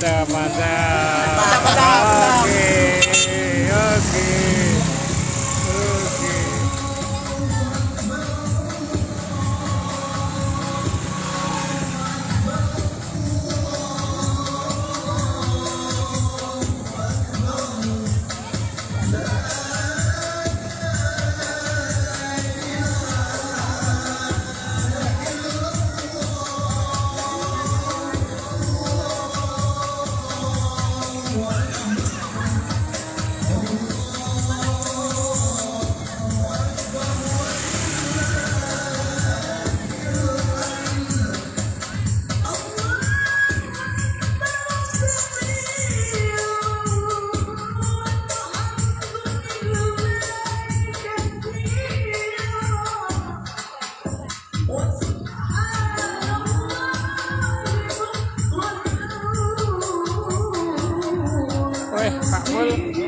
mantap, mantap. Mantap. Oke, oke, oke. Weh, Pak Mul.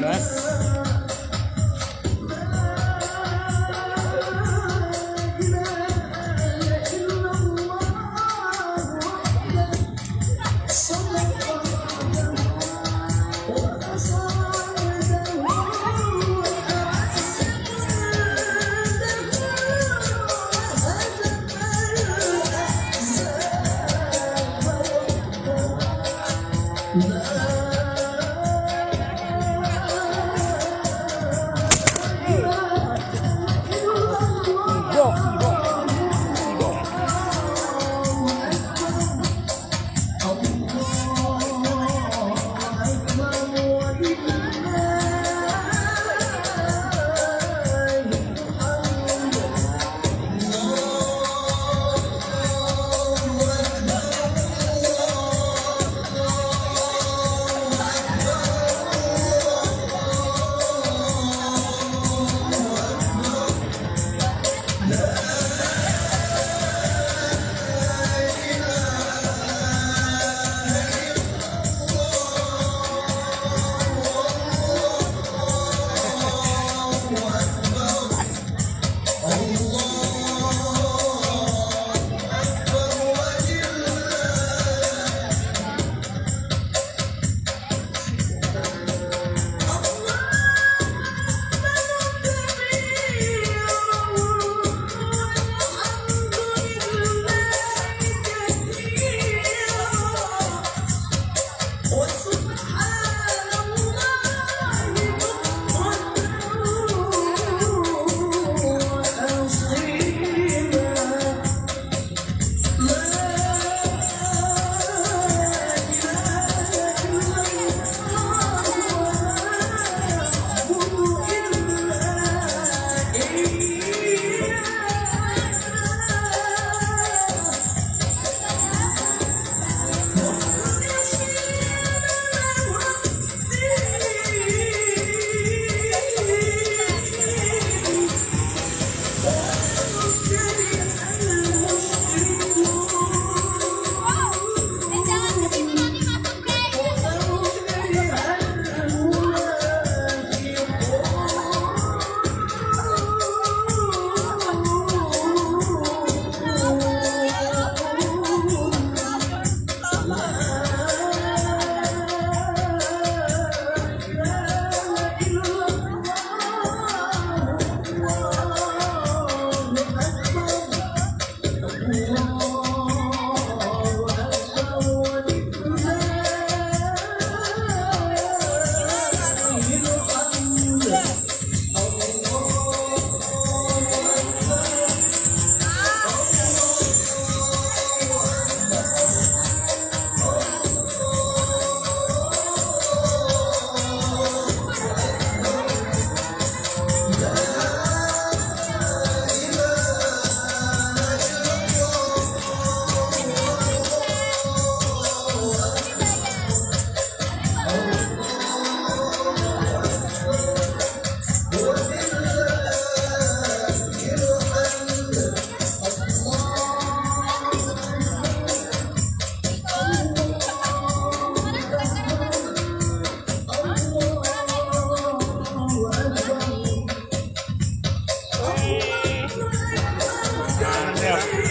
Mas.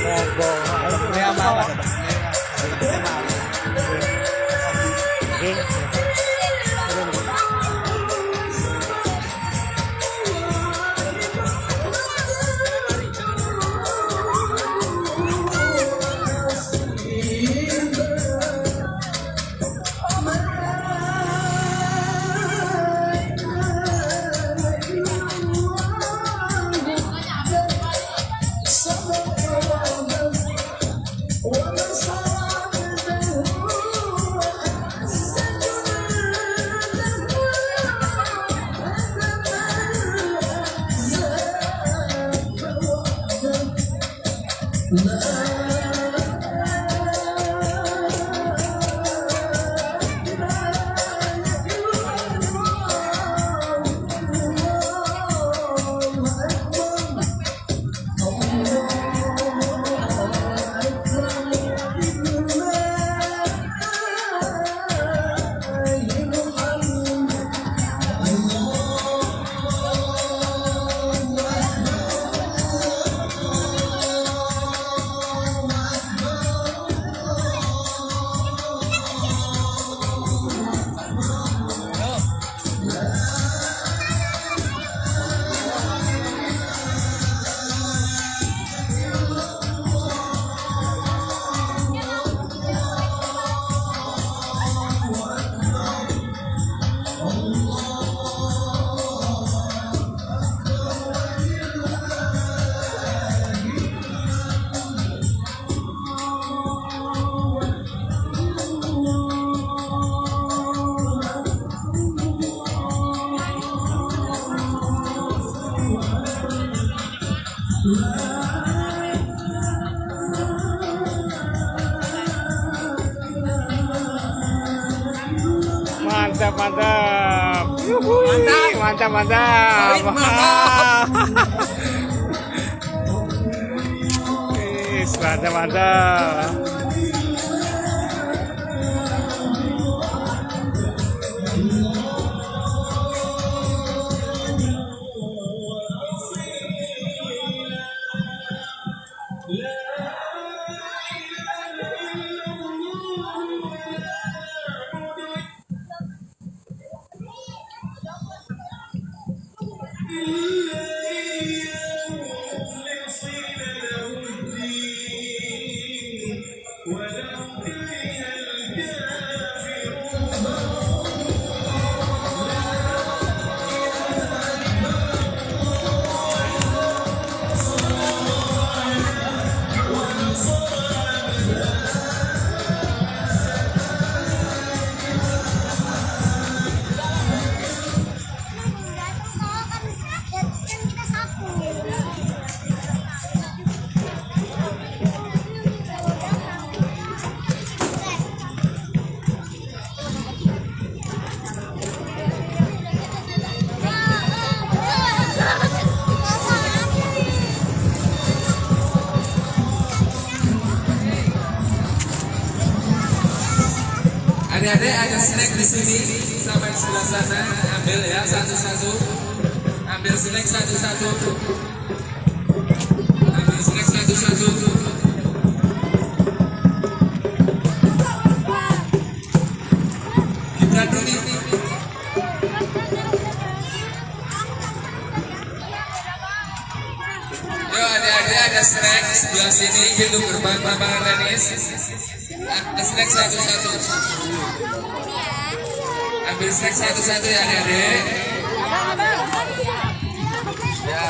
Monggo. Ini apa? Mantap, mantap. Yuhui, Mantap. mantap. Solid, mantap. Wis, mantap, mantap. Adik-adik ada snack di sini sampai sebelah sana, ambil ya satu-satu. Ambil snack satu-satu. Ambil snack satu-satu. Gibran Rumi. Yuk adik-adik ada snack sebelah sini, itu berbahan-bahan tenis. Ada snack satu-satu. Ambil snack satu-satu ya adik-adik. Ya.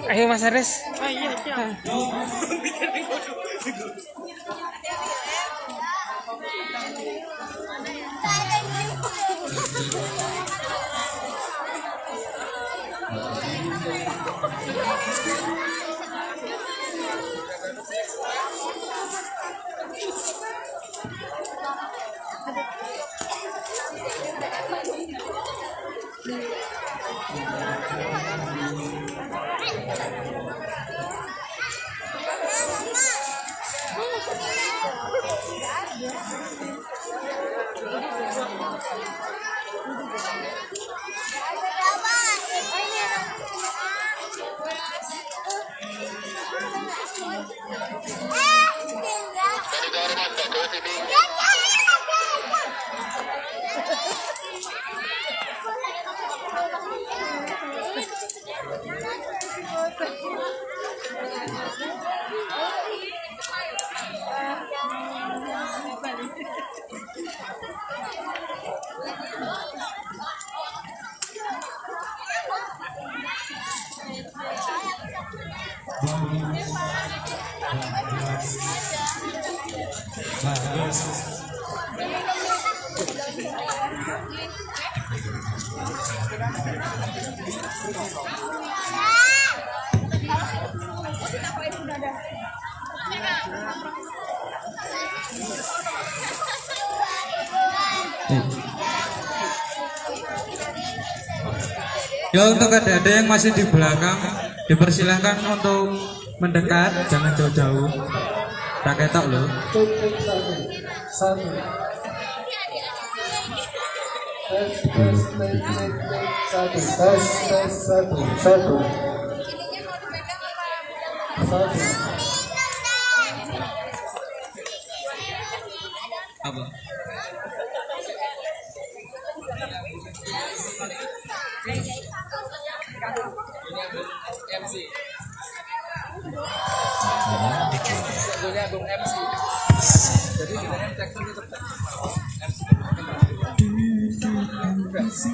Ayo Mas Aris. Ya, untuk adik-adik yang masih di belakang dipersilahkan untuk mendekat, jangan jauh-jauh. Tak ketok loh. Apa? MC. Sebetulnya Bung MC. Jadi kita cek dulu tetap MC.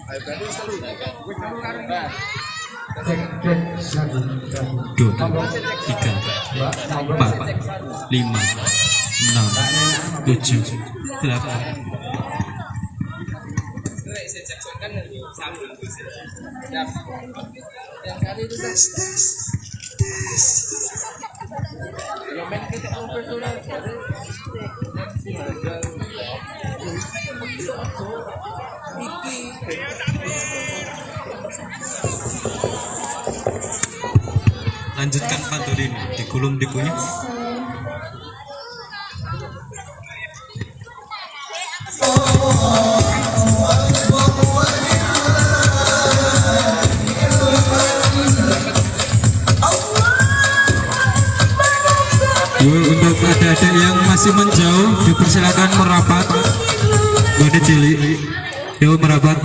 Ayo berarti seru. Dua, tiga, empat, lima, enam, tujuh, delapan. Yang kali itu tes. Yang main kita profesional. Lanjutkan pantun ini di kolom dikunya. Untuk adik-adik yang masih menjauh dipersilakan merapat. Bodi cilik, yuk merapat.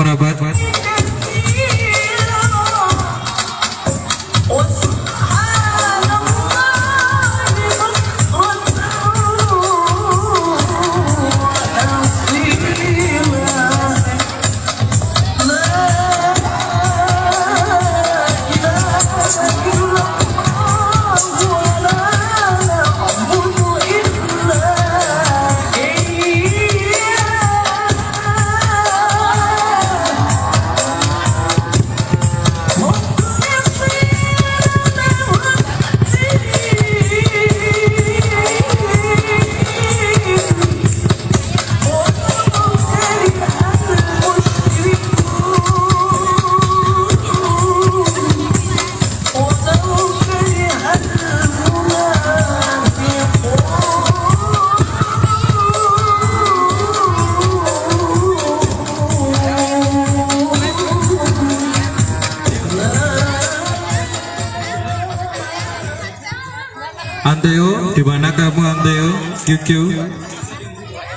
Anteo, di mana kamu Anteo? QQ.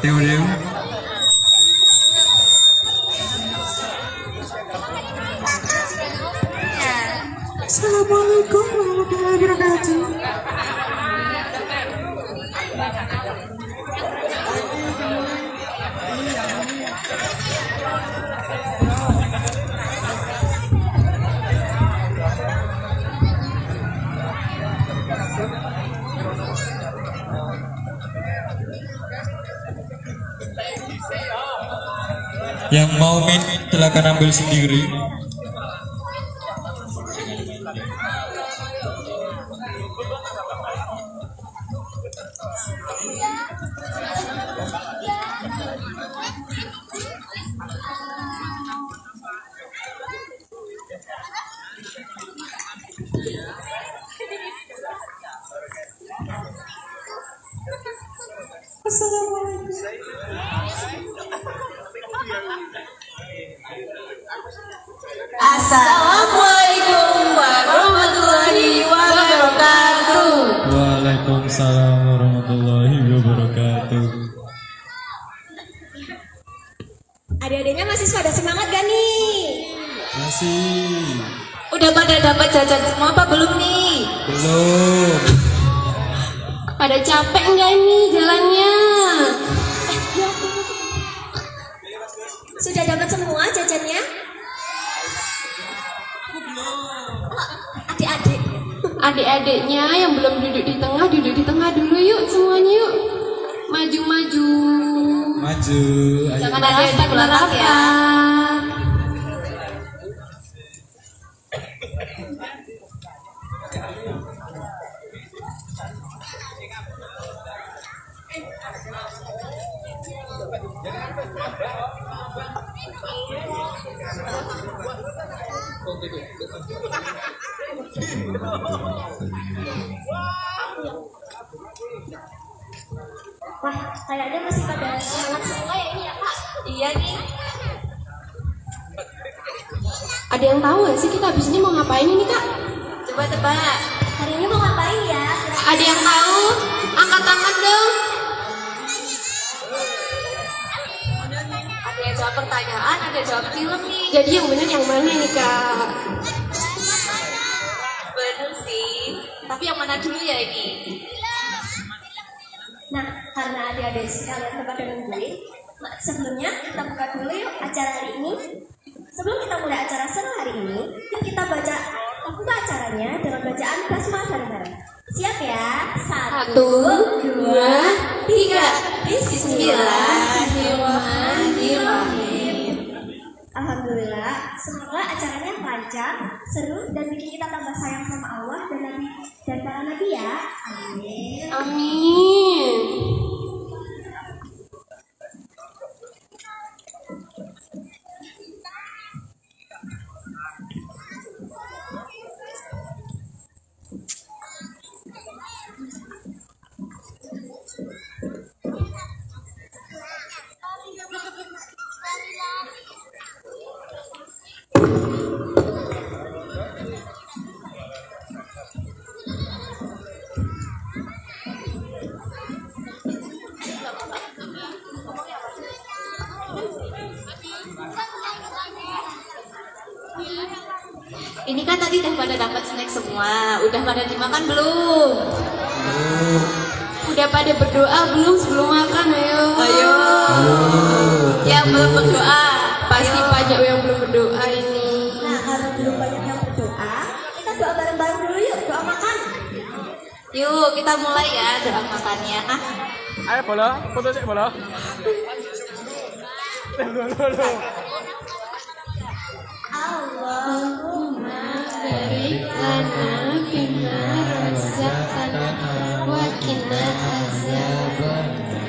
Teo. Assalamualaikum warahmatullahi wabarakatuh. Yang mau silakan ambil sendiri. Assalamualaikum warahmatullahi wabarakatuh. Waalaikumsalam warahmatullahi wabarakatuh. Adik-adiknya masih pada semangat gak nih? Masih. Udah pada dapat jajan semua apa belum nih? Belum. Pada capek nggak nih jalannya? Sudah dapat semua jajannya? Adik-adik. Adik-adiknya yang belum duduk di tengah dulu yuk semuanya yuk. Maju-maju. Maju. Ayo. Jangan ada yang di belakang ya. Wah, kayaknya masih pada semangat semua ya ini ya Kak. Iya nih. Ada yang tahu nggak sih kita habis ini mau ngapain ini Kak? Coba tebak. Hari ini mau ngapain ya? Ada yang tahu? Angkat tangan dong. Ada yang jawab pertanyaan, ada yang jawab film nih. Jadi yang benar yang mana nih Kak? Bener sih. Tapi yang mana dulu ya ini? Nah, karena adik-adik sekalian pada nungguin, sebelumnya kita buka dulu yuk acara hari ini. Sebelum kita mulai acara seru hari ini, yuk kita buka acaranya dengan bacaan basmalah bareng-bareng. Siap ya? 1, 2, 3. Bismillahirrahmanirrahim. Alhamdulillah, semoga acaranya lancar, seru, dan bikin kita tambah sayang sama Allah dan Nabi dan para nabi ya. Amin. Amin. Ini kan tadi udah pada dapat snack semua, udah pada dimakan belum? Udah pada berdoa belum sebelum makan? Ayo. Yang belum berdoa, pasti banyak yang belum berdoa ini. Nah, karena belum banyak yang berdoa, kita doa bareng-bareng dulu yuk, doa makan. Yuk, kita mulai ya doa makannya. Ayo bola, foto sih bola. Allahumma barik lana fima razaqtana wa qina azabannar.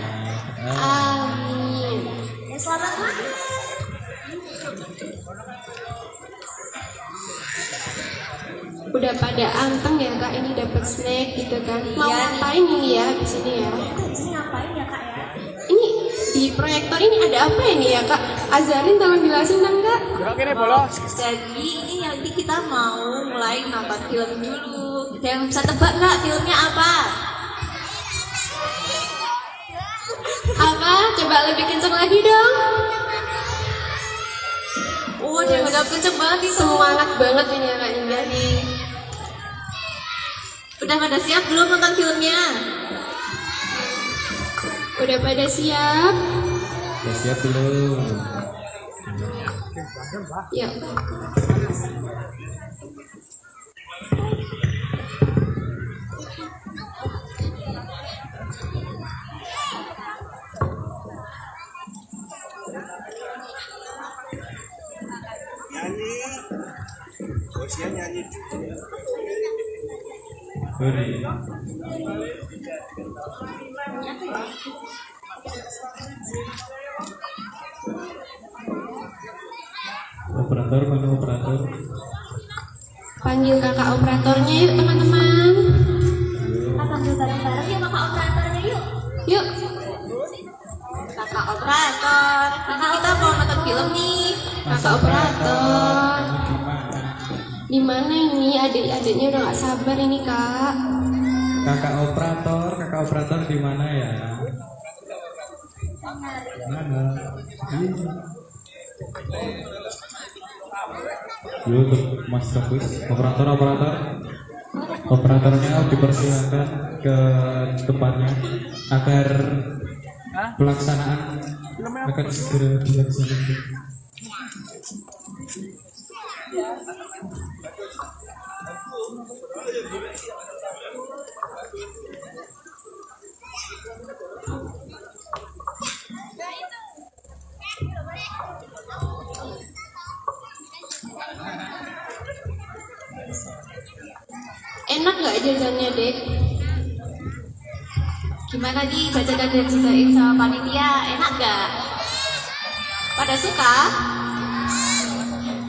Amin. Ya, selamat makan. Udah pada anteng ya Kak, ini dapat snack gitu kan. Mau ngapain ini ya di sini ya? Ini ngapain ya Kak ya? Ini di proyektor ini ada apa ini ya Kak? Azarin tolong jelasin dong Kak. Jadi ini nanti kita mau mulai nonton film dulu. Yang bisa tebak nggak filmnya apa? Apa? Coba lebih kenceng lagi dong. Oh, dia udah kenceng banget nih. Semangat banget ini ya Kak Indah nih. Udah pada siap belum nonton filmnya? Udah pada siap? Udah siap belum? Yuk. Beri. Operator, mana operator? Panggil kakak operatornya yuk teman-teman. Kita sambil bareng-bareng yuk kakak operatornya yuk. Yuk. Kakak operator. Kita mau nonton film nih. Kakak operator. Di mana ini adik-adiknya udah gak sabar ini kak. Kakak operator di mana ya? Mana? Yuk, Mas Bagus, operatornya dipersilakan ke depannya agar pelaksanaan akan segera dilaksanakan. Enak gak jajannya dek? Gimana nih jajanan dan dibacain sama panitia? Enak gak? Pada suka?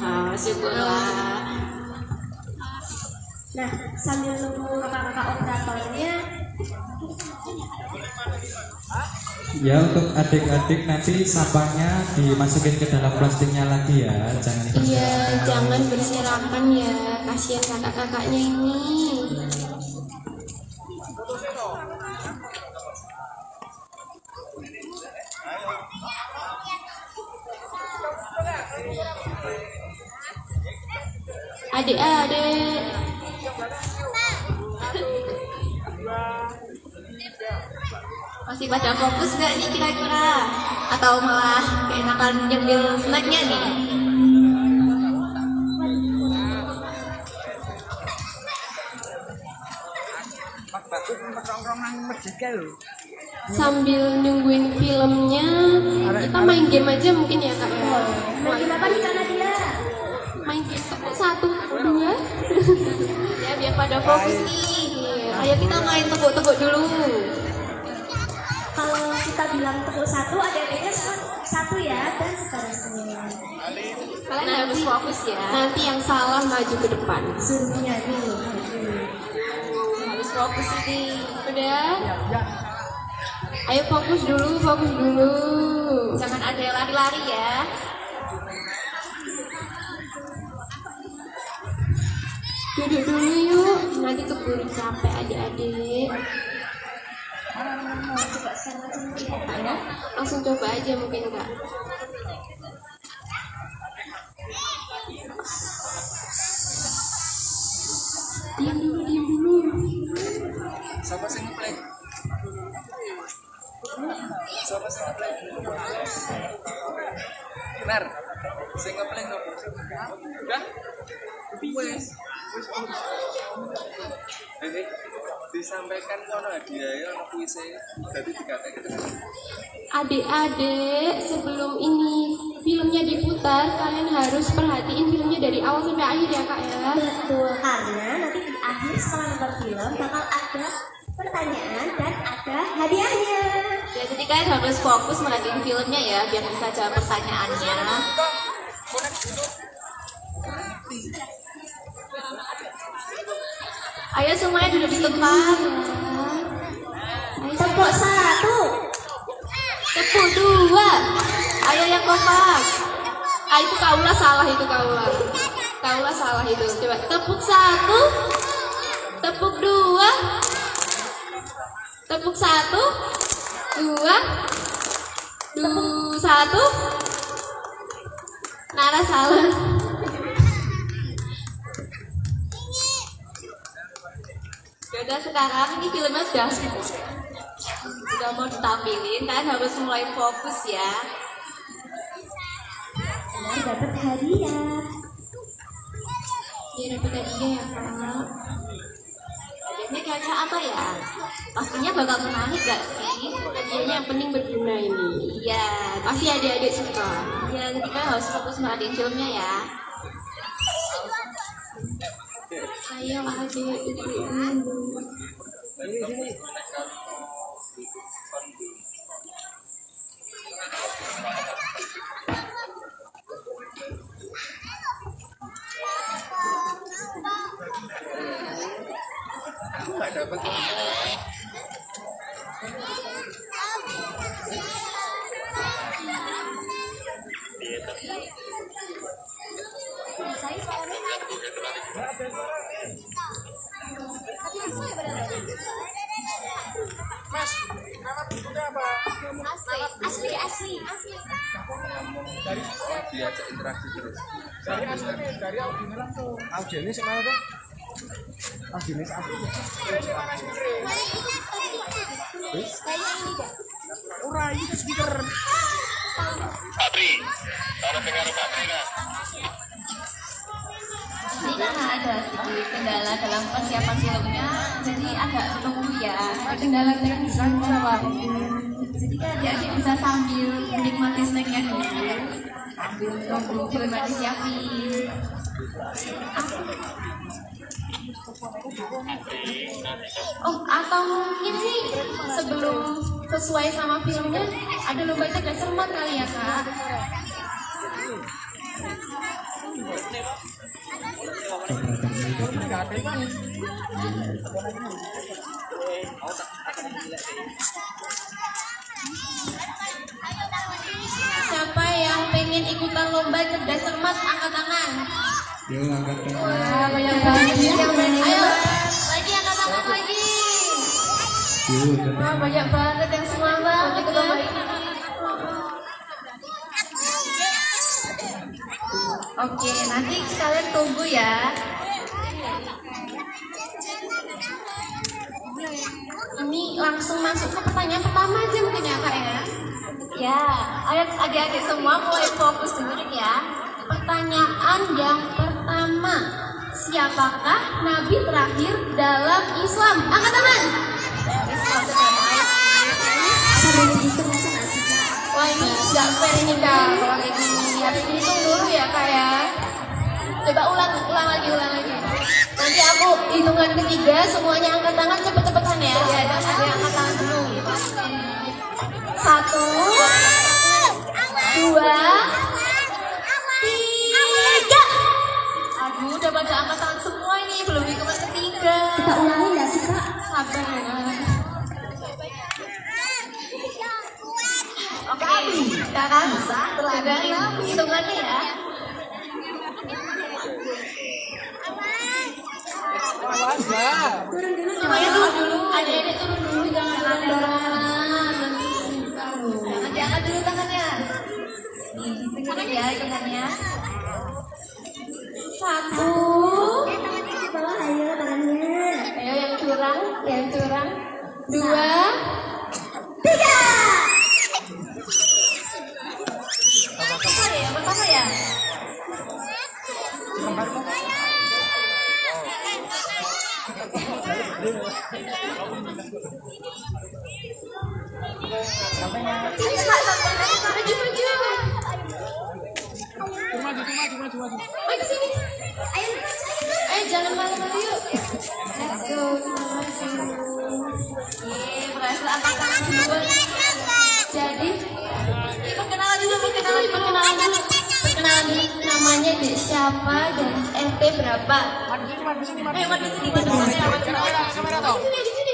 Ah, syukurlah. Nah, sambil nunggu kakak-kakak operatornya, Ya, untuk adik-adik nanti sampahnya dimasukin ke dalam plastiknya lagi ya, jangan Iya, berserakan. jangan berserakan ya. Kasihan kakak-kakaknya ini. Adik-adik. Masih pada fokus gak nih kira-kira? Atau malah keenakan nyemil snacknya nih? Sambil nungguin filmnya, kita main game aja mungkin ya kak ya? main game apa nih Kak Nadia? Main game satu, dua. Ya biar pada fokus nih. Ayo kita main tepuk-tepuk dulu. Kalau kita bilang tepuk satu, ada-adanya satu ya, dan seterusnya. Kalian harus fokus ya. Nanti yang salah maju ke depan. Suruh nyanyi. Harus fokus ini. Udah? Ayo fokus dulu, fokus dulu. Jangan ada yang lari-lari ya. Duduk dulu yuk. Nanti keburu capek adik-adik. Coba sekarang aja mungkin ya Kak ya. Langsung coba aja mungkin kak. Diam dulu, diam dulu. Siapa sih ngeplay? Siapa sih ngeplay? Benar. Sing ngeplay kok. Udah? Wes. Ini disampaikan kono hadiahnya ono kuise. Jadi dikatakan Adik-adik, sebelum ini filmnya diputar, kalian harus perhatiin filmnya dari awal sampai akhir ya kak ya. Betul, karena nanti di akhir setelah nonton film bakal ada pertanyaan dan ada hadiahnya. Ya, jadi kalian harus fokus merhatiin filmnya ya, biar bisa jawab pertanyaannya. Ayo semuanya duduk di tempat. Ayo, Tepuk satu. tepuk dua. Ayo yang kompak. Ah itu kaula salah itu kaula. Kaula salah itu. Coba tepuk satu. Tepuk dua. Tepuk satu. Dua. 1. Nara salah. Yaudah sekarang ini filmnya sudah mau ditampilin, kalian harus mulai fokus ya. Benar dapat hadiah. Ya dapat hadiah ya kak. Hadiahnya kira-kira apa ya? Pastinya bakal menarik gak sih? Hadiahnya yang penting berguna ini. Iya, pasti adik-adik suka. Ya, jadi kalian harus fokus merhatiin filmnya ya. Ayo adik dulu. Mas, nama bukunya apa? Asli. Diajak interaksi terus. Dari Audine langsung. Audine sih mana tuh? Audine asli. Ora iki speaker. Ini karena ada sedikit kendala dalam persiapan filmnya, jadi agak menunggu ya. Kendala teknis jawab. Jadi kan adik-adik bisa sambil menikmati snacknya dulu, sambil nunggu filmnya disiapin. Oh, atau mungkin nih sebelum sesuai sama filmnya ada lomba cerdas cermat kali ya kak? Siapa yang pengen ikutan lomba cerdas cermat angkat tangan? Yo angkat tangan. Wah, banyak banget yang berani. Ayo, lagi angkat tangan lagi. Yo, Wah, banyak banget yang semangat ikut lomba ini. Oke, nanti kalian tunggu ya. Ini langsung masuk ke pertanyaan pertama aja mungkin ya kak ya. Ya, ayo adik-adik semua mulai fokus dengerin ya. Pertanyaan yang pertama, siapakah nabi terakhir dalam Islam? Angkat tangan. Wah ini nggak fair ini kak. Kalau kayak gini harus dihitung dulu ya kak ya. Coba ulang lagi. Nanti aku hitungan ketiga semuanya angkat tangan cepet-cepetan ya. Ya, dan ada yang angkat tangan dulu. 1, 2, 3. Aduh, udah pada angkat tangan semua ini, belum hitungan ketiga. Kita ulangi nggak sih kak? Sabar ya. Oke, sekarang dari hitungannya ya. Turun dulu. Semuanya turun dulu, adik-adik turun dulu, jangan sembarangan. Jangan diangkat dulu tangannya. Dengerin ya hitungannya. 1. Di bawah ayo tangannya. Ayo yang curang. 2. 3. Pertama ya. Maju. Ayo kesini. Ayo jangan malu-malu yuk. Let's go. Berhasil angkat tangan duluan. Jadi perkenalan dulu. Perkenalan dulu namanya Dek siapa dan RT berapa? Ayo maju sini. Di sini.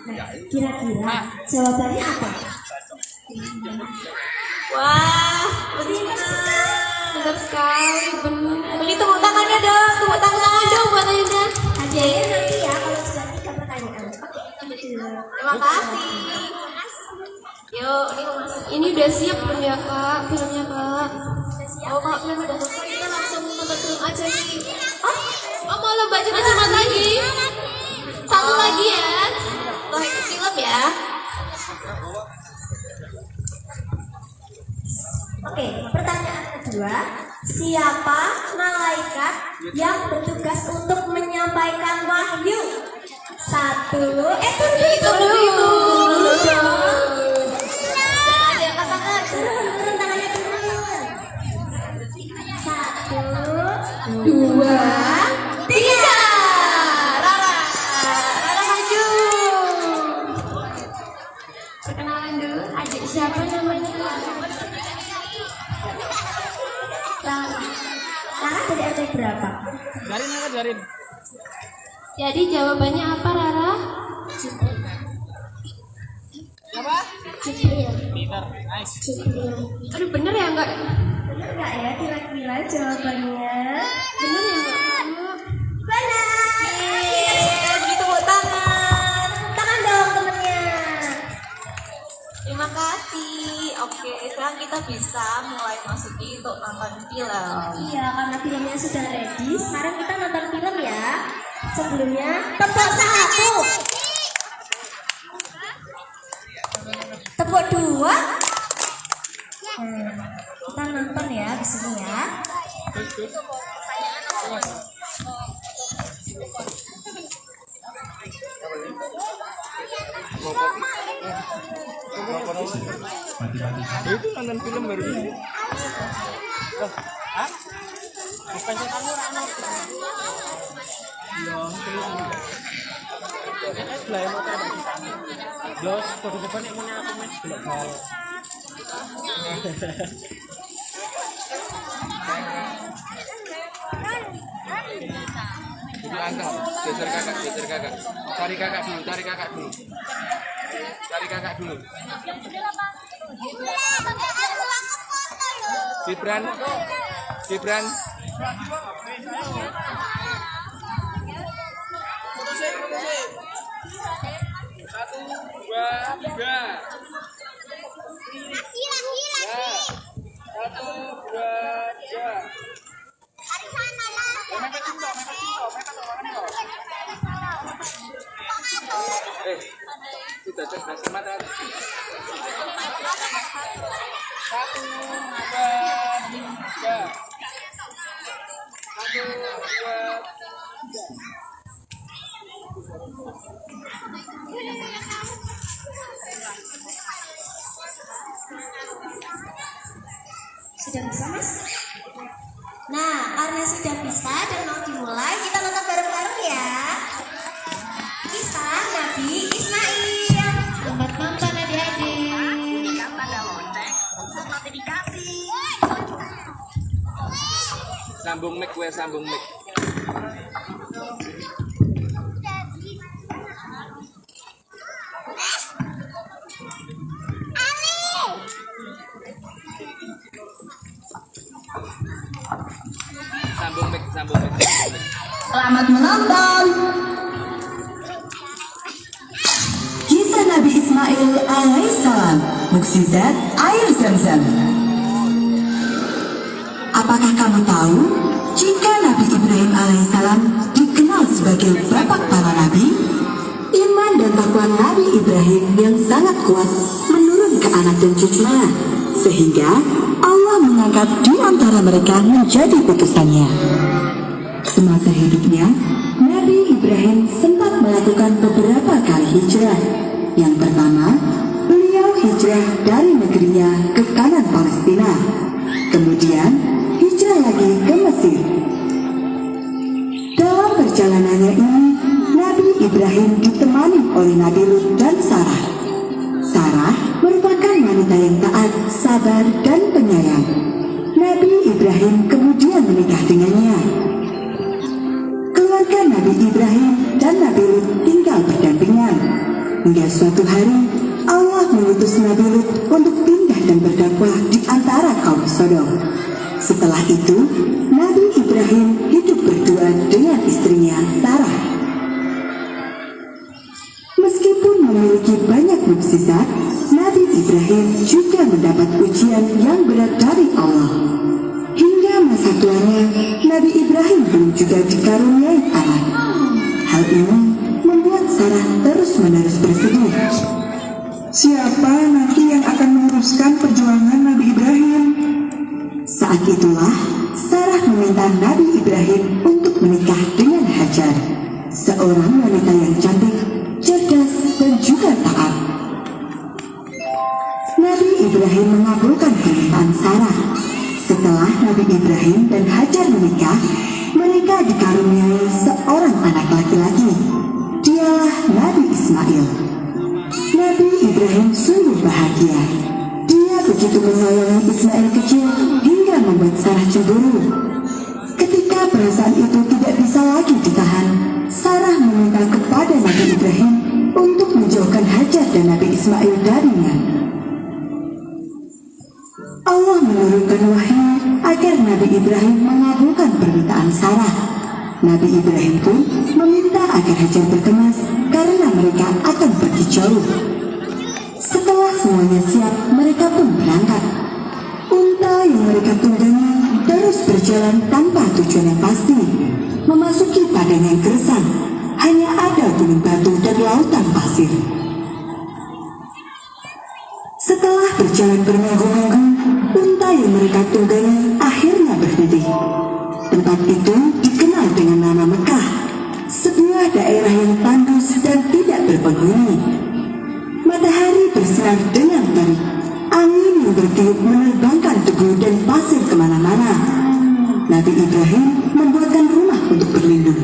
Nah, kira-kira jawabannya apa? Wah, benar sekali, benar. Beli tepuk tangannya dong, tepuk tangan dong buat Ayunda. Hadiahnya nanti ya kalau sudah 3 pertanyaan. Oke, Terima kasih. udah siap belum ya kak filmnya kak? Oh kak film udah selesai kita langsung nonton film aja nih. Oh malah baca cermat lagi. Satu lagi ya. Setelah itu film ya. Oke, pertanyaan kedua. Siapa malaikat yang bertugas untuk menyampaikan wahyu? Tunggu dulu. Jangan ada yang katakan. Turun tangannya turun. 1, 2, 3. Rara maju. Perkenalan dulu. Adik siapa namanya? Rara dari RT berapa? Jarin. Jadi jawabannya apa Rara? Jibril. Aduh bener ya enggak? Bener nggak ya kira-kira jawabannya? Bener ya enggak? Benar. Tepuk tangan. Tangan dong temennya. Terima kasih. Oke, sekarang kita bisa mulai masuki untuk nonton film. Iya, karena filmnya sudah ready. Sekarang kita nonton film ya. Sebelumnya tepuk 1. Tepuk 2. Kita nonton ya di sini ya. Itu nonton film baru ini. Hah? Bukan kamu Rano. Jos, kode depan yang punya aku mas belok bal. Itu angkat, geser kakak. Cari kakak dulu. Gibran. Satu, dua, tiga. Sudah cerdas mata. 1, 2, 3. Sudah bisa mas? Nah, karena sudah bisa dan mau dimulai, kita nonton bareng-bareng ya. Kisah Nabi Ismail. Selamat nonton adik-adik. Sambung mic. Sambung mic. Selamat menonton. Kisah Nabi Ismail alaihissalam, mukjizat air Zam-Zam. Apakah kamu tahu jika Nabi Ibrahim alaihissalam dikenal sebagai bapak para nabi? Iman dan takwa Nabi Ibrahim yang sangat kuat menurun ke anak dan cucunya, sehingga Allah mengangkat di antara mereka menjadi putusannya. Semasa hidupnya, Nabi Ibrahim sempat melakukan beberapa kali hijrah. Yang pertama, beliau hijrah dari negerinya ke kanan Palestina. Kemudian, hijrah lagi ke Mesir. Dalam perjalanannya ini, Nabi Ibrahim ditemani oleh Nabi Lut dan Sarah. Sarah merupakan wanita yang taat, sabar, dan penyayang. Nabi Ibrahim kemudian menikah dengannya. Keluarga Nabi Ibrahim dan Nabi Lut tinggal berdampingan. Hingga suatu hari, Allah mengutus Nabi Lut untuk pindah dan berdakwah di antara kaum Sodom. Setelah itu, Nabi Ibrahim hidup berdua dengan istrinya Sarah. Meskipun memiliki banyak mukjizat, Nabi Ibrahim juga mendapat mendapat ujian yang berat dari Allah. Hingga masa tuanya, Nabi Ibrahim belum juga dikaruniai anak. Hal ini membuat Sarah terus-menerus bersedih. Siapa nanti yang akan meneruskan perjuangan Nabi Ibrahim? Saat itulah Sarah meminta Nabi Ibrahim untuk menikah dengan Hajar, seorang wanita yang cantik, cerdas, dan juga taat. Nabi Ibrahim mengabulkan permintaan Sarah. Setelah Nabi Ibrahim dan Hajar menikah, mereka dikaruniai seorang anak laki-laki. Dialah Nabi Ismail. Nabi Ibrahim sungguh bahagia. Dia begitu menyayangi Ismail kecil hingga membuat Sarah cemburu. Ketika perasaan itu tidak bisa lagi ditahan, Sarah meminta kepada Nabi Ibrahim untuk menjauhkan Hajar dan Nabi Ismail darinya. Allah menurunkan wahyu agar Nabi Ibrahim mengabulkan permintaan Sarah. Nabi Ibrahim pun meminta agar Hajar berkemas karena mereka akan pergi jauh. Setelah semuanya siap, mereka pun berangkat. Unta yang mereka tunggangi terus berjalan tanpa tujuan yang pasti, memasuki padang yang gersang. Hanya ada gunung batu dan lautan pasir. Setelah berjalan berminggu-minggu, unta yang mereka tunggangi akhirnya berhenti. Tempat itu dikenal dengan nama Mekah, sebuah daerah yang tandus dan tidak berpenghuni. Matahari bersinar dengan terik, angin yang bertiup menerbangkan debu dan pasir kemana-mana. Nabi Ibrahim membuatkan rumah untuk berlindung.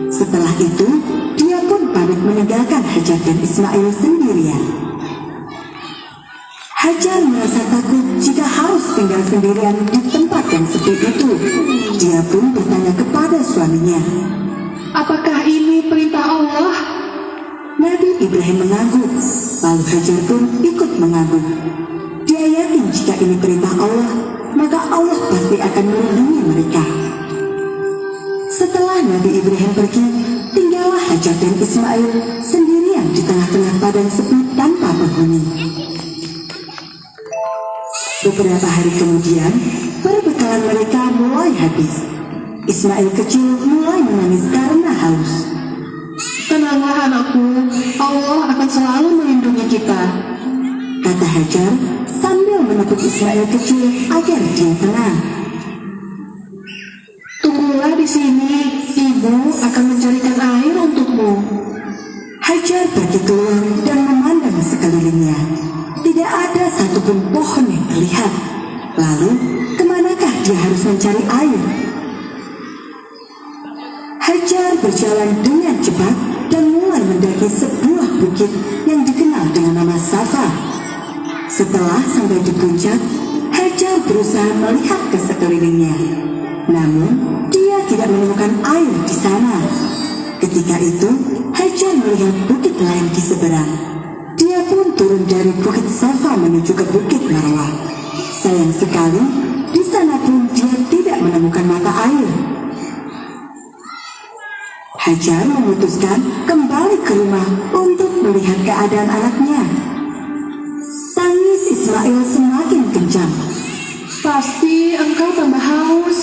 Setelah itu, dia pun pamit meninggalkan Hajar dan Ismail sendirian. Hajar merasa takut jika harus tinggal sendirian di tempat yang sepi itu. Dia pun bertanya kepada suaminya, Apakah ini perintah Allah? Nabi Ibrahim mengangguk, lalu Hajar pun ikut mengangguk. Dia yakin jika ini perintah Allah, maka Allah pasti akan melindungi mereka. Setelah Nabi Ibrahim pergi, tinggallah Hajar dan Ismail sendirian di tengah-tengah padang sepi tanpa penghuni. Beberapa hari kemudian, perbekalan mereka mulai habis. Ismail kecil mulai menangis karena haus. Tenanglah anakku, Allah akan selalu melindungi kita. Kata Hajar sambil menepuk Ismail kecil agar dia tenang. Tunggulah di sini, ibu akan mencarikan air untukmu. Hajar pergi keluar dan memandang sekelilingnya. Tidak ada satupun pohon yang terlihat. Lalu, kemanakah dia harus mencari air? Hajar berjalan dengan cepat dan mulai mendaki sebuah bukit yang dikenal dengan nama Safa. Setelah sampai di puncak, Hajar berusaha melihat ke sekelilingnya. Namun, dia tidak menemukan air di sana. Ketika itu, Hajar melihat bukit lain di seberang. Dia pun turun dari bukit Safa menuju ke bukit Marwah. Sayang sekali, di sana pun dia tidak menemukan mata air. Hajar memutuskan kembali ke rumah untuk melihat keadaan anaknya. Tangis Ismail semakin kencang. Pasti engkau tambah haus,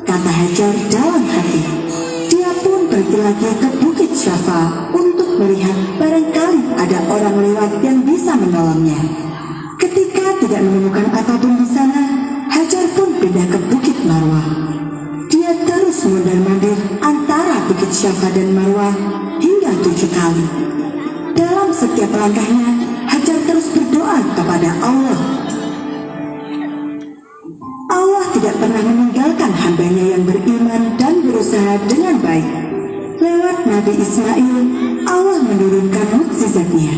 Kata Hajar dalam hati. Dia pun pergi lagi ke bukit Safa untuk melihat barangkali ada orang lewat yang bisa menolongnya. Ketika tidak menemukan apapun di sana, Hajar pun pindah ke bukit Marwah. Dia terus mondar-mandir antara bukit Safa dan Marwah hingga 7 kali. Dalam setiap langkahnya, Hajar terus berdoa kepada Allah. Allah tidak pernah meninggalkan hambanya yang beriman dan berusaha dengan baik. Lewat Nabi Ismail, Allah menurunkan mukjizatnya.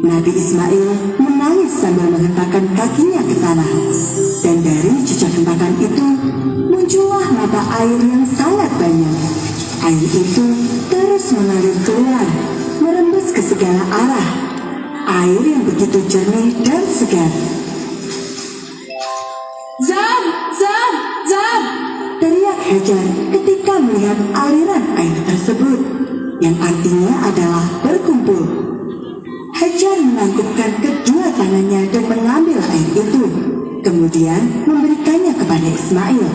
Nabi Ismail menangis sambil menghentakkan kakinya ke tanah. Dan dari jejak hentakan itu, muncullah mata air yang sangat banyak. Air itu terus mengalir keluar, merembes ke segala arah. Air yang begitu jernih dan segar. Zam, Zam, Zam. Teriak Hajar ketika melihat aliran air tersebut, yang artinya adalah berkumpul. Hajar menangkupkan kedua tangannya dan mengambil air itu, kemudian memberikannya kepada Ismail.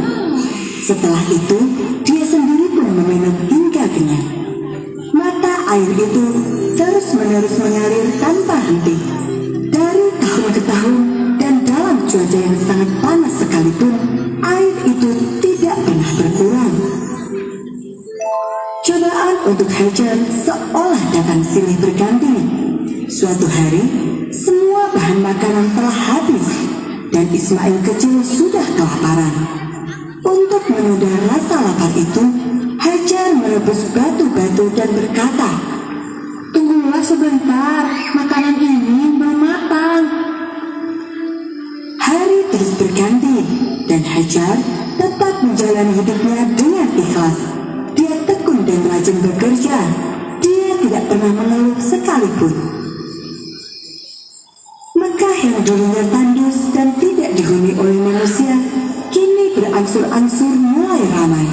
Setelah itu, dia sendiri pun meminum hingga kenyang. Mata air itu terus-menerus mengalir tanpa henti. Dari tahun ke tahun dan dalam cuaca yang sangat panas sekalipun, air itu tidak pernah berkurang. Cobaan untuk Hajar seolah datang silih berganti. Suatu hari, semua bahan makanan telah habis dan Ismail kecil sudah kelaparan. Untuk menunda rasa lapar itu, Hajar merebus batu-batu dan berkata, Tunggulah sebentar, makanan ini belum matang. hari terus berganti dan Hajar tetap menjalani hidupnya dengan ikhlas. Dia tekun dan rajin bekerja. Dia tidak pernah mengeluh sekalipun. Mekah yang dulunya tandus dan tidak dihuni oleh manusia, kini berangsur-angsur mulai ramai.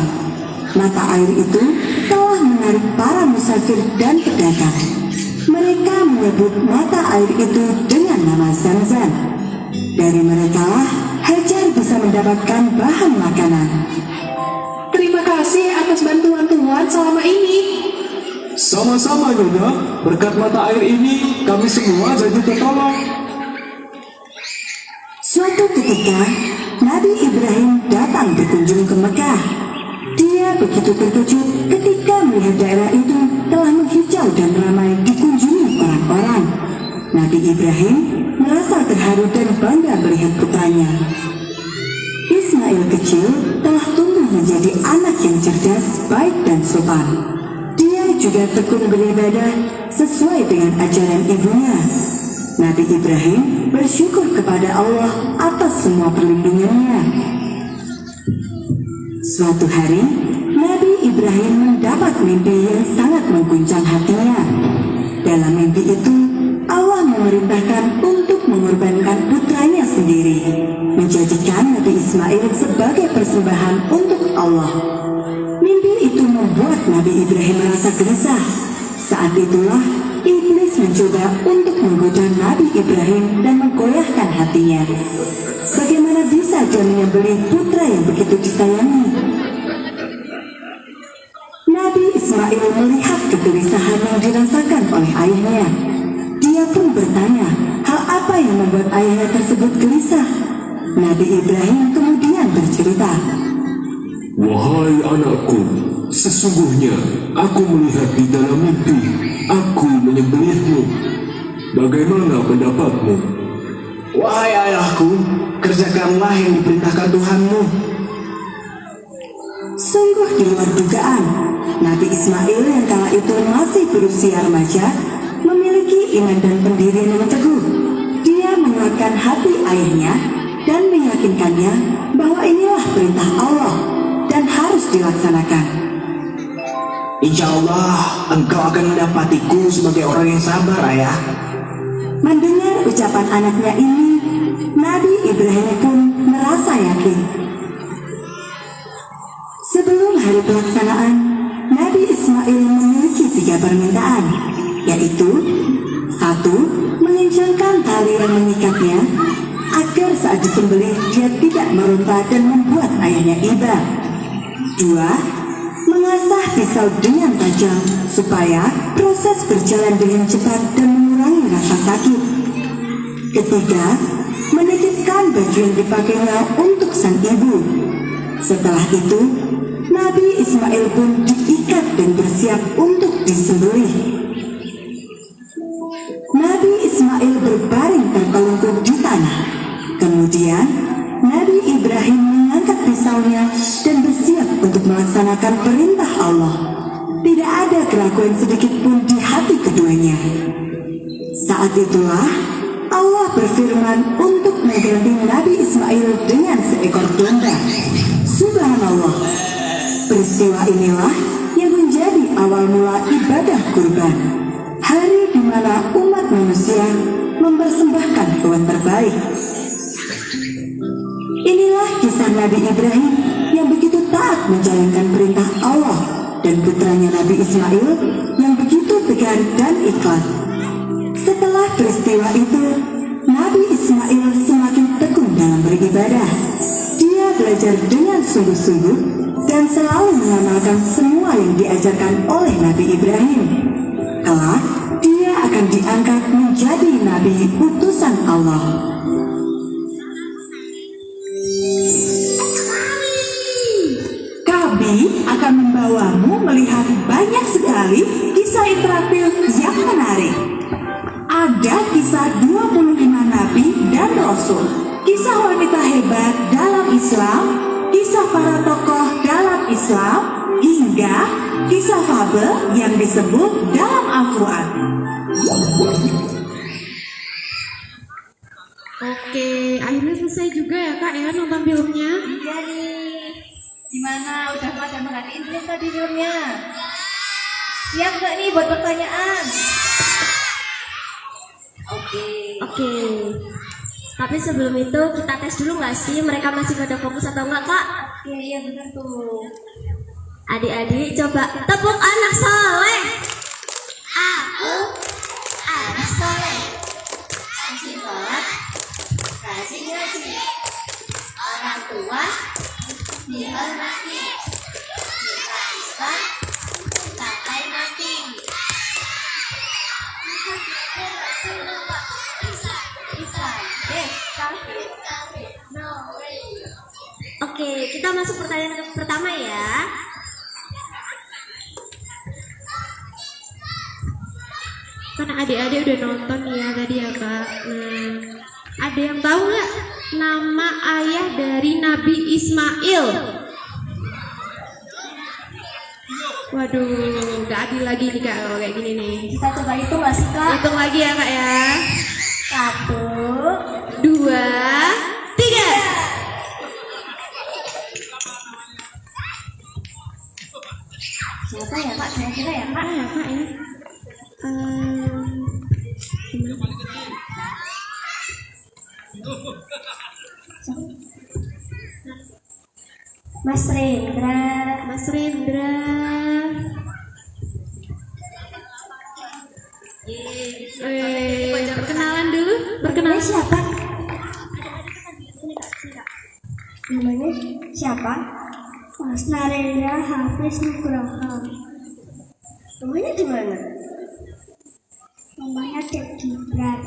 Mata air itu telah menarik para musafir dan pedagang. Mereka menyebut mata air itu dengan nama Zam-Zam. Dari merekalah Hajar bisa mendapatkan bahan makanan. Terima kasih atas bantuan Tuhan selama ini. Sama-sama Nyonya, berkat mata air ini kami semua jadi tertolong. Suatu ketika, Nabi Ibrahim datang berkunjung ke Mekah. Dia begitu terkejut ketika melihat daerah itu telah menghijau dan ramai dikunjungi orang-orang. Nabi Ibrahim merasa terharu dan bangga melihat putranya. Ismail kecil telah tumbuh menjadi anak yang cerdas, baik dan sopan. Dia juga tekun beribadah sesuai dengan ajaran ibunya. Nabi Ibrahim bersyukur kepada Allah atas semua perlindungannya. Suatu hari, Nabi Ibrahim mendapat mimpi yang sangat mengguncang hatinya. Dalam mimpi itu, Allah memerintahkan untuk mengorbankan putranya sendiri, menjadikan Nabi Ismail sebagai persembahan untuk Allah. Mimpi itu membuat Nabi Ibrahim merasa gelisah. Saat itulah iblis mencoba untuk menggoda Nabi Ibrahim dan menggoyahkan hatinya. Bagaimana bisa dia menyembelih putra yang begitu disayangi? Nabi Ismail melihat kegelisahan yang dirasakan oleh ayahnya. Dia pun bertanya, hal apa yang membuat ayahnya tersebut gelisah? Nabi Ibrahim kemudian bercerita, Wahai anakku, sesungguhnya aku melihat di dalam mimpi, aku menyembelihmu. Bagaimana pendapatmu? Wahai ayahku, kerjakanlah yang diperintahkan Tuhanmu. Sungguh di luar dugaan, Nabi Ismail yang kala itu masih berusia remaja memiliki iman dan pendirian yang teguh. Dia menguatkan hati ayahnya dan meyakinkannya bahwa inilah perintah Allah dan harus dilaksanakan. Insya Allah engkau akan mendapatiku sebagai orang yang sabar, ayah. Mendengar ucapan anaknya ini, Nabi Ibrahim pun merasa yakin. Sebelum hari pelaksanaan, Nabi Ismail memiliki 3 permintaan, yaitu 1. Mengencangkan tali yang mengikatnya agar saat disembelih dia tidak meronta dan membuat ayahnya iba. 2. Mengasah pisau dengan tajam supaya proses berjalan dengan cepat dan mengurangi rasa sakit. 3. Menitipkan baju yang dipakainya untuk sang ibu. Setelah itu, Nabi Ismail pun diikat dan bersiap untuk disembelih. Nabi Ismail berbaring tertelungkup di tanah. Kemudian, Nabi Ibrahim mengangkat pisaunya dan bersiap untuk melaksanakan perintah Allah. Tidak ada keraguan sedikit pun di hati keduanya. Saat itulah Allah berfirman untuk mengganti Nabi Ismail dengan seekor domba. Subhanallah, peristiwa inilah yang menjadi awal mula ibadah kurban, hari di mana umat manusia mempersembahkan hewan terbaik. Inilah kisah Nabi Ibrahim yang begitu taat menjalankan perintah Allah dan putranya Nabi Ismail yang begitu tegar dan ikhlas. Setelah peristiwa itu, Nabi Ismail semakin tekun dalam beribadah. Dia belajar dengan sungguh-sungguh dan selalu mengamalkan semua yang diajarkan oleh Nabi Ibrahim. Kelak, dia akan diangkat menjadi nabi utusan Allah. Kami akan membawamu melihat banyak sekali kisah interaktif yang menarik. Ada kisah 25 nabi dan rasul, kisah wanita hebat dalam Islam, kisah para tokoh dalam Islam, hingga kisah fabel yang disebut dalam Al-Quran. Oke, akhirnya selesai juga ya kak ya nonton filmnya. Iya nih. Gimana? Udah pada merhatiin belum tadi filmnya? Siap gak nih buat pertanyaan? Oke. Tapi sebelum itu kita tes dulu nggak sih mereka masih pada fokus atau enggak kak? Iya benar tuh. Adik-adik coba tepuk anak soleh. Aku anak soleh. Rajin sholat, rajin ngaji. Orang tua dihormati. Kita Islam sampai mati. Oke, kita masuk pertanyaan pertama ya. Karena adik-adik udah nonton ya tadi ya kak. Nah, ada yang tahu nggak nama ayah dari Nabi Ismail? Waduh, gak adil lagi nih kak kalau kayak gini nih. Kita coba hitung nggak sih kak? Hitung lagi ya kak ya. 1, 2, 3. Siapa ya kak? Saya kira ya kak. Ya kak ya. Mas Rendra. Mas Rendra. Perkenalan dulu. Namanya siapa? Namanya siapa? Mas Narendra Hafiz Nugroho. Namanya di mana? Namanya Dek Gibran.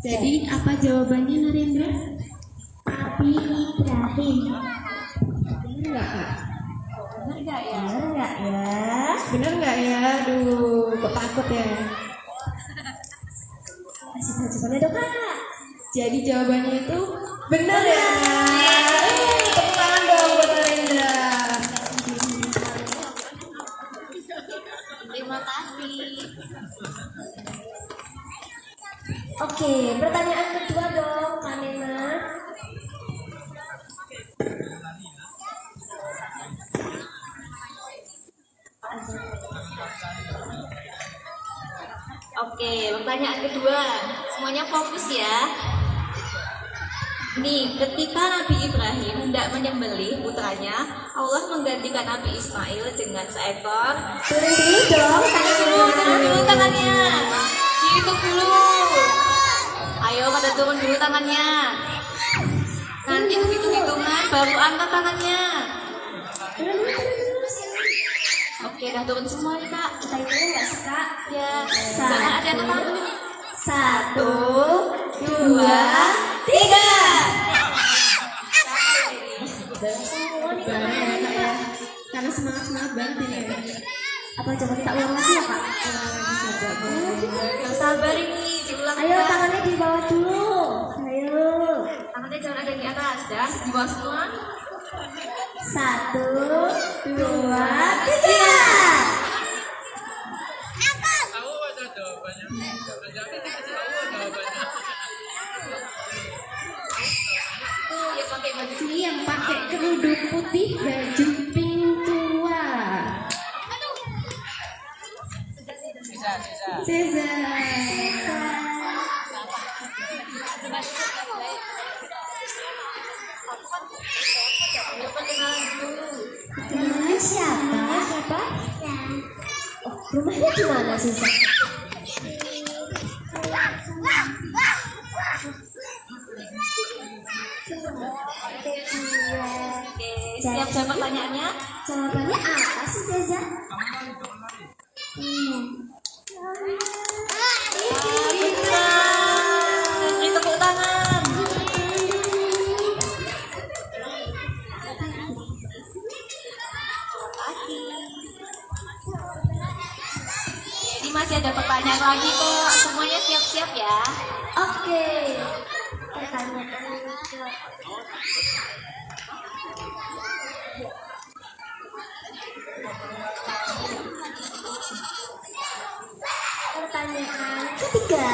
Jadi apa jawabannya Narendra? Nabi Ibrahim. Bener nggak kak? Bener nggak ya? Bener nggak ya? Bener nggak ya? Aduh, kok takut ya? Kasih tahu jawabannya dong kak. Jadi jawabannya itu bener ya? Tepuk tangan dong buat Narendra. Terima kasih. Oke, pertanyaan kedua dong, Kak Nena. Oke, pertanyaan kedua. Semuanya fokus ya. Nih, ketika Nabi Ibrahim hendak menyembelih putranya, Allah menggantikan Nabi Ismail dengan seekor. Turun dulu dong, Turun dulu tangannya. Dihitung dulu. Ayo pada turun dulu tangannya. Nanti hitung-hitungan baru angkat tangannya. Oke, dah turun semua nih kak. Kita hitung nggak sih kak? Ya, jangan ada yang tangan dulu. 1, 2, 3. Semua nih kak. Karena semangat banget ini ya. Apa coba kita ulang lagi ya kak? Yang sabar ini, diulang. Ayo tangannya di bawah dulu. Ayo. Tangannya jangan ada di atas, dan di bawah semua. 1, 2, 3. Tuh, ya pakai baju. Ini yang pakai kerudung putih baju pink tua. Cesar. Namanya siapa? Oh, rumahnya di mana sih? siap-siap pertanyaannya. Jawabannya apa sih, Jaza? Beri tepuk tangan. Ini masih ada pertanyaan lagi kok. Semuanya siap-siap ya. Oke. Pertanyaan ketiga.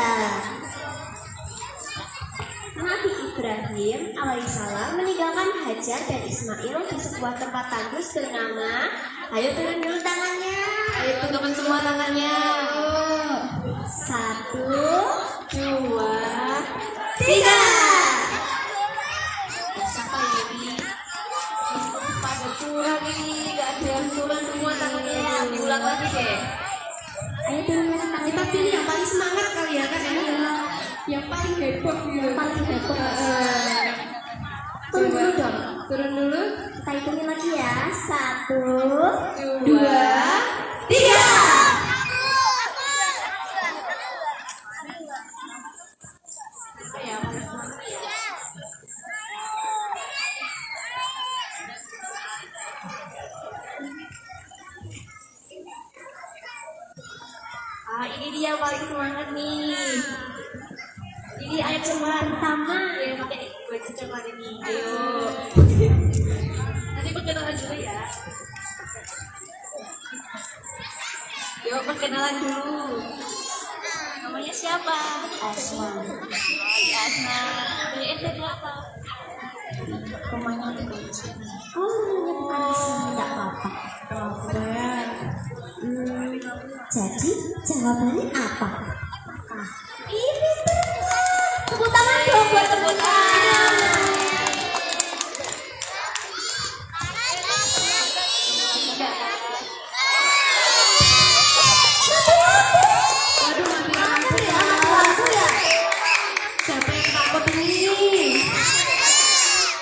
Nabi Ibrahim alaihissalam meninggalkan Hajar dan Ismail di sebuah tempat tandus bernama. Ayo turun dulu tangannya. Ayo teman semua tangannya. 1, 2, 3. Siapa ini? Pada curang ini, gak ada yang turun semua tangannya. Diulang lagi deh. Ayo turun tangannya. Kita pilih yang paling semangat kali ya kan ya. Yang paling heboh gitu. Paling heboh. Turun Coba. dulu dong. Turun dulu. Kita hitungin lagi ya. 1, 2, 3. Ini dia paling semangat nih. Ini ayat pertama ya, pakai baju coklat ini. Ayo. Nanti perkenalan dulu ya. Yuk perkenalan dulu. Namanya siapa? Asma. Asma. Punya SD berapa? Rumahnya di kunci. Oh, rumahnya bukan di sini. Tidak apa-apa. Jadi jawabannya apa? Ini benar. Tepuk tangan dong buat tepuk tangan. Waduh, mati lampu ya. Siapa yang takut ini?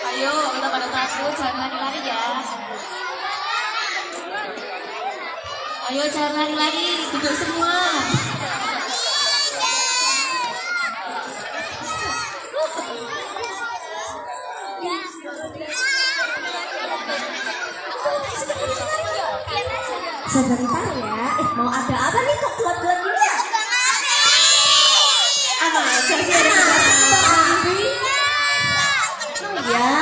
Ayo kita pada takut, jangan lari-lari ya. Ayo jangan lari-lari, duduk semua. Sebentar ya. Mau ada apa nih kok gelap-gelap gini ya? Apa? Siapa ada Oh ya.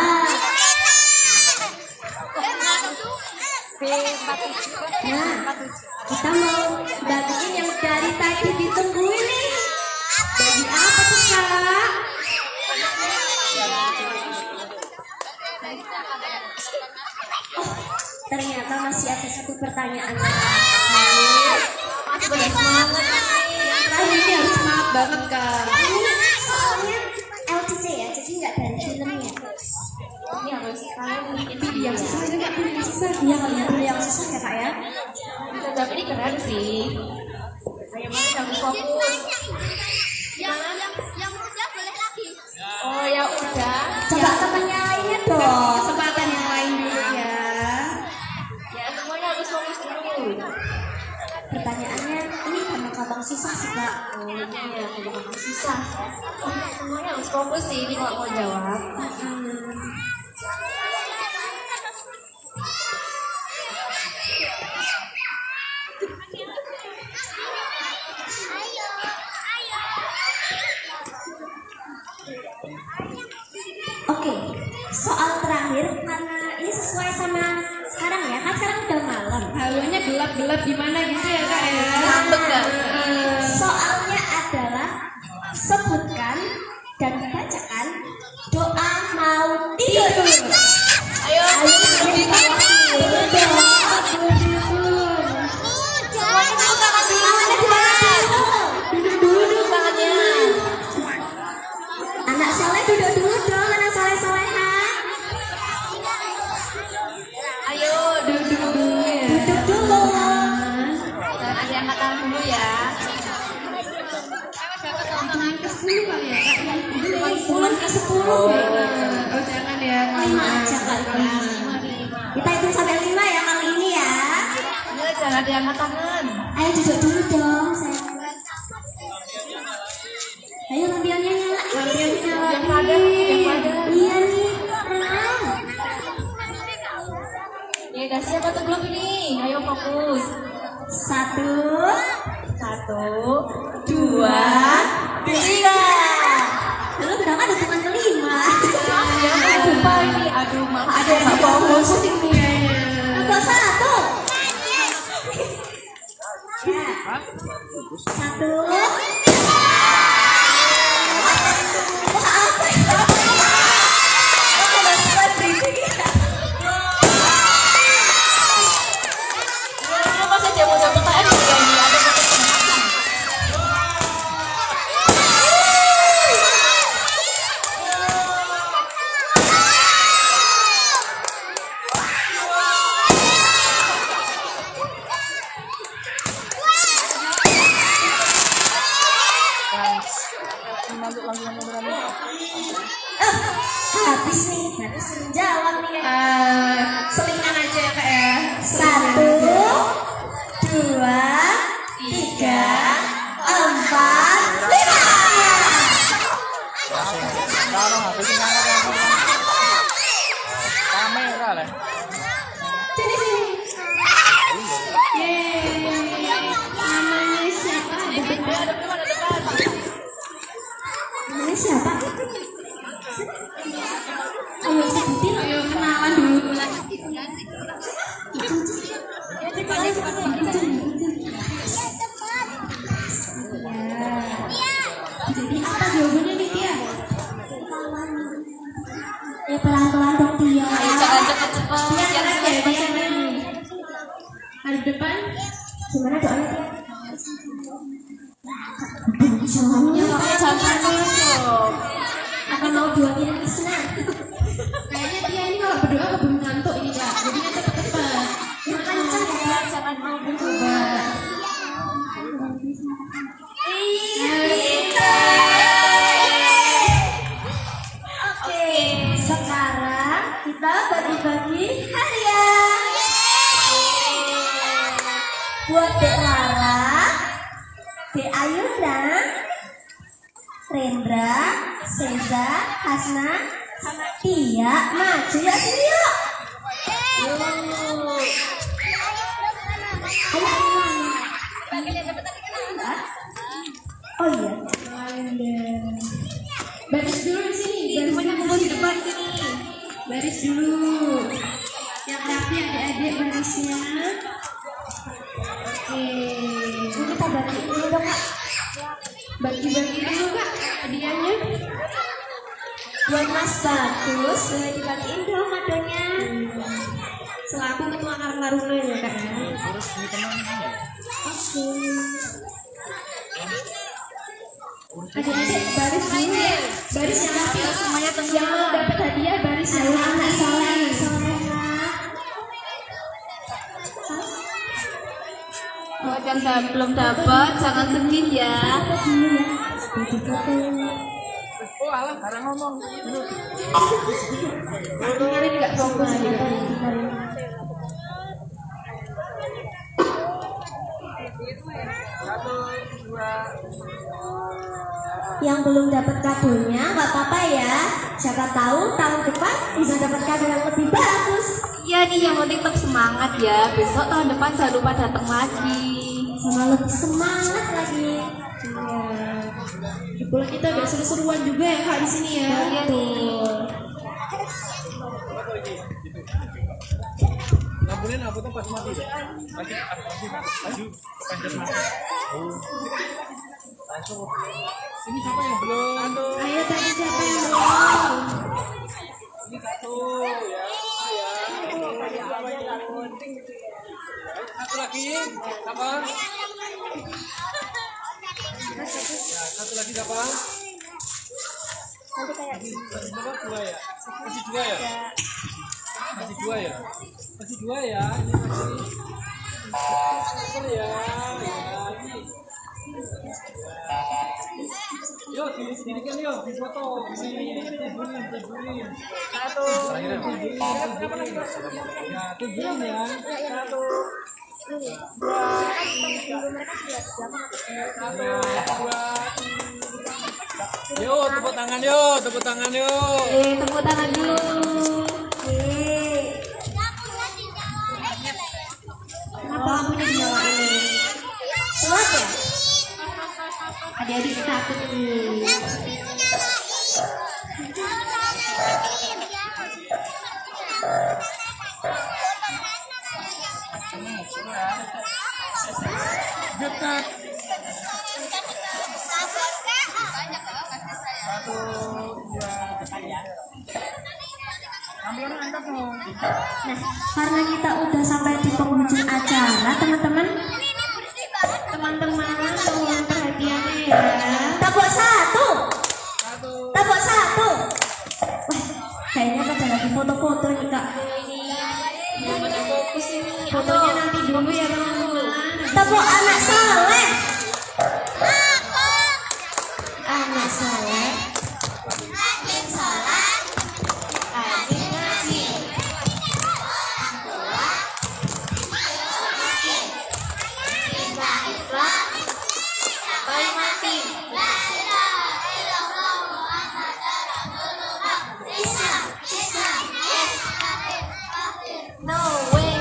Nah, kita mau bagiin yang dari tadi ditungguin nih. Bagi apa tuh, Kak? Oh, ternyata masih ada satu pertanyaan lagi. Masih semangat. Kali ini harus semangat banget Kak. Ini soalnya LCC ya, jadi nggak dari filmnya. Ini harus kalian pilih yang susah, ini nggak pilih yang susah. Iya, kalian pilih yang susah ya, Kak ya. Tapi ini keren sih. Ayo mana yang fokus. Yang muda boleh lagi. Oh ya udah. Coba temennya lainnya dong. Kesempatan yang lain dulu ya. Ya semuanya harus fokus dulu. Pertanyaannya ini gampang susah sih, Kak. Oh iya, gampang susah. Semuanya harus fokus sih ini kalau mau jawab. Oke, soal terakhir karena ini sesuai sama sekarang ya, kan sekarang udah malam. Hawanya gelap-gelap gimana gitu ya Kak ya. Ngambek nggak? Soalnya adalah sebutkan dan bacakan doa mau tidur. Ayo. Semuanya tepuk tangan dulu. Duduk dulu tangannya. Anak soleh duduk dulu dong, anak soleh-soleha. Ayo duduk dulu ya. Duduk dulu. Dan ada yang angkat tangan dulu ya. Tangan ke-10 kali ya Kak. Bulan ke-10. Oh jangan ya. 5 aja kali ya. Kita ada yang angkat tangan. Ayo duduk dulu dong, saya. Ayo lampionnya nyala. Yang pada. Iya nih, terang. Ya udah siap atau belum ini? Ayo fokus. 1, 2, 3. Belum dong, ada teman kelima. Ya lupa ini. Aduh, malah ada yang nggak fokus ini. Apa 1? 1. Habis nih, habis menjawab nih kan. Selingan aja ya kak ya. 1, 2, 3, 4, 5. Kalau habis kamera lah. Sini sini. Namanya siapa? Namanya siapa? Ayo sebutin. Ayo kenalan dulu. Jadi apa jawabannya nih Tia? Ya pelan-pelan dong Tia. Jangan cepet-cepet. Biar enak ya bacanya. Hadap depan. Gimana doanya Tia? Ya makanya jangan dong. Akan mau diwakilin Krisna. Kayaknya Tia ini kalau berdoa keburu ngantuk ini kak. Jadinya cepet-cepet. Kencang ya, jangan mau berubah. Oke, sekarang kita bagi-bagi hadiah. Buat Dek Lara, Dek Ayunda, Rendra, Seza, Hasna, sama Tia. Maju ya sini yuk. Ayo, Hah? Oh iya. Baris dulu di sini. Barisnya kumpul di depan sini. Baris dulu. Yang rapi adik-adik barisnya. Oke. Ini kita bagiin dulu dong Kak. Bagi-bagi dulu kak hadiahnya. Buat Mas Bagus, boleh dibagiin dong madonya. Selaku ketua Karang Taruna ya kak. Oke. Adik-adik baris dulu. Baris yang rapi. Semuanya Yang tenang. mau dapat hadiah baris yang rapi. Anak soleh, Buat yang belum dapat, jangan sedih ya. dulu ya. Jadi foto. Oh alah, barang ngomong. Kemarin nggak fokus gitu. Yang belum dapat kadonya nggak apa-apa ya. Siapa tahu tahun depan bisa dapat kado yang lebih bagus. Iya nih, yang penting tetap semangat ya. Besok tahun depan jangan lupa datang lagi. Sama lebih semangat lagi. Bola kita udah seru-seruan juga ya kak di sini ya. Iya nih. Lampunya lampunya pas mati deh. Maju. Langsung. Ini siapa yang belum? Ayo tadi siapa yang belum? Ini satu ya. Satu lagi, siapa? Ya, satu lagi siapa? Berapa? Dua ya? Masih dua ya? Masih dua ya? Masih dua ya? Ini masih satu ya? Ini. Yuk, dirikan yuk, di foto. Tidurin. Satu. Ya, tidurin ya. Satu. Yo, tepuk tangan yo, tepuk tangan yo. Tepuk tangan dulu. Kenapa lampunya dinyalain ini? Telat ya? Adik-adik takut nih. Dekat. Nah, karena kita udah sampai di penghujung acara, teman-teman. Teman-teman, tolong perhatiannya ya. Tepuk satu. Tepuk satu. Wah, kayaknya pada lagi foto-foto nih kak. Belum ada fokus ini. Fotonya nanti dulu ya teman-teman. Tepuk anak soleh. Anak soleh. Ajin ngaji. Bayi mati. No way.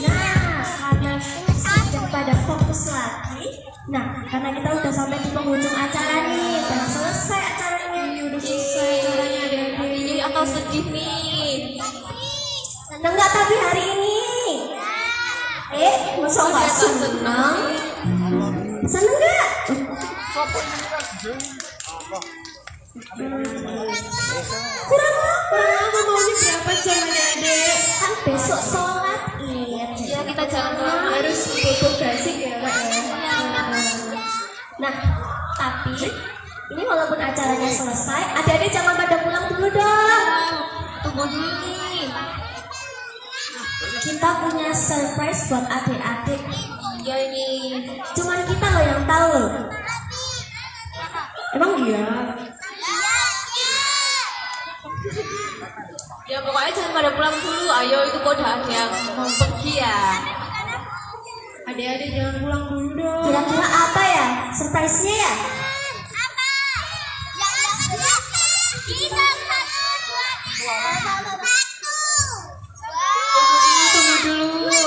Nah, karena sudah pada fokus lagi. Nah, karena kita udah sampai di penghujung acara nih, udah selesai acaranya. Udah selesai caranya adik-adik. Jadi atau sedih nih. Seneng nggak tapi hari ini? Masa nggak seneng? Seneng nggak? Kurang apa? Maunya berapa jam adik-adik? Kan besok sholat id. Ya kita jangan terlalu Harus duduk basic ya Kak ya. Nah, tapi ini walaupun acaranya selesai, adik-adik jangan pada pulang dulu dong. tunggu dulu nih. Kita punya surprise buat adik-adik. Ya ini. Cuman kita loh yang tahu. Emang iya? Ya pokoknya jangan pada pulang dulu. Ayo itu kok udah ada yang mau pergi ya. Adik-adik jangan pulang dulu dong. Kira-kira apa ya surprise-nya ya? Tunggu dulu.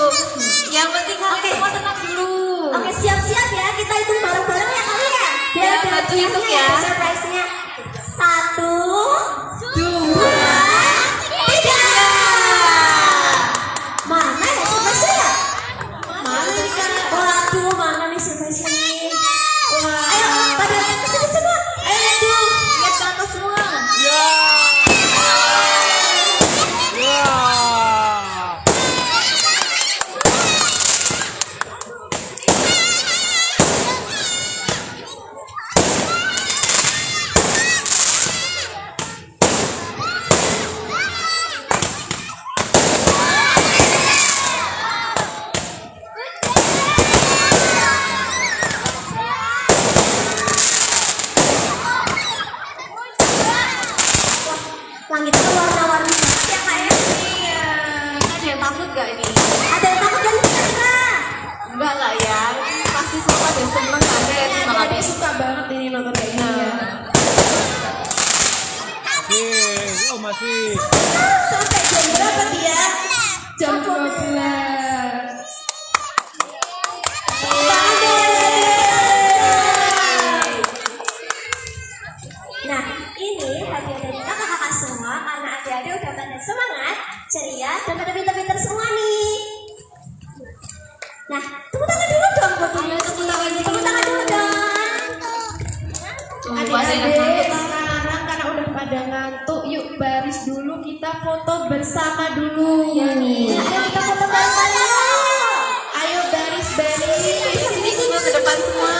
Yang penting kalian semua tenang dulu. Oke, siap-siap ya. Kita hitung bareng-bareng ya kali ya. Biar Ya, ada bantu hitung ya. surprise-nya. 1, 2, 3. Mana ya surprise-nya ya? mana nih kan? Waduh, mana nih surprise-nya nih? Ayo, pada lihat ke sini semua. Ayo lihat dulu. Lihat ke atas semua. Ya. Ya. Langitnya warna-warni banget ya kak ya. Iya. Ada yang takut gak ini? Ada yang takut yang kira-kira? Enggak lah ya. Pasti semua ada seneng ada yang semangat. Adik suka banget ini nonton kayak gini ya. Oh masih. Sampai jam berapa dia? Jam 12. Nah, ini hadiah dari kakak-kakak semua karena adik-adik udah pada semangat, ceria, dan pada pintar-pintar semua nih. Nah, tepuk tangan dulu dong buat Ayo tepuk tangan dulu. Tepuk tangan dulu dong. Adik-adik sekarang karena udah pada ngantuk, yuk baris dulu kita foto bersama dulu. Ya nih. Ayo kita foto bareng-bareng. Ayo baris-baris. Sini semua ke depan semua.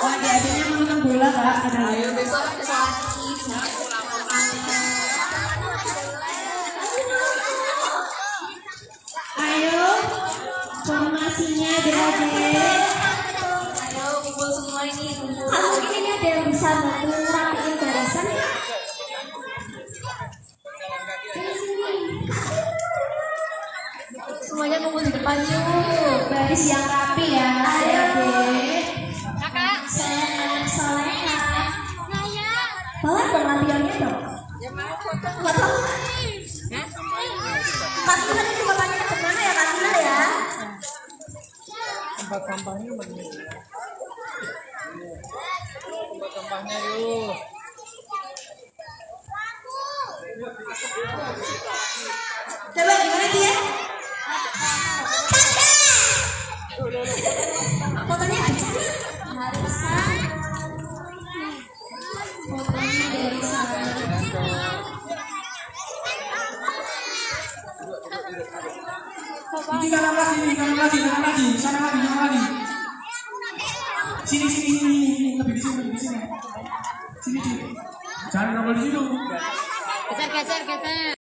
Oh, adik-adiknya mau nonton bola kak? Ayo besok ada lagi. Ayo, formasinya adik-adik. Ayo kumpul semua ini. Kumpul. Kalau mungkin ini ada yang bisa bantu ngerapiin barisan ya? Dari sini. semuanya kumpul di depan yuk. Baris yang rapi ya. Ayo. Kakak. Saya soleha. Bawa dong lampionnya dong. Nggak tahu. Kak Tuna ini bapaknya kemana ya Kak Tuna ya? Tempat sampahnya mana? Tempat sampahnya yuk. Coba gimana dia? Fotonya di sana. Fotonya dari sana. Ini kanan lagi, sana lagi. Sini, lebih di sini. Sini. Jangan nongol di situ. Geser.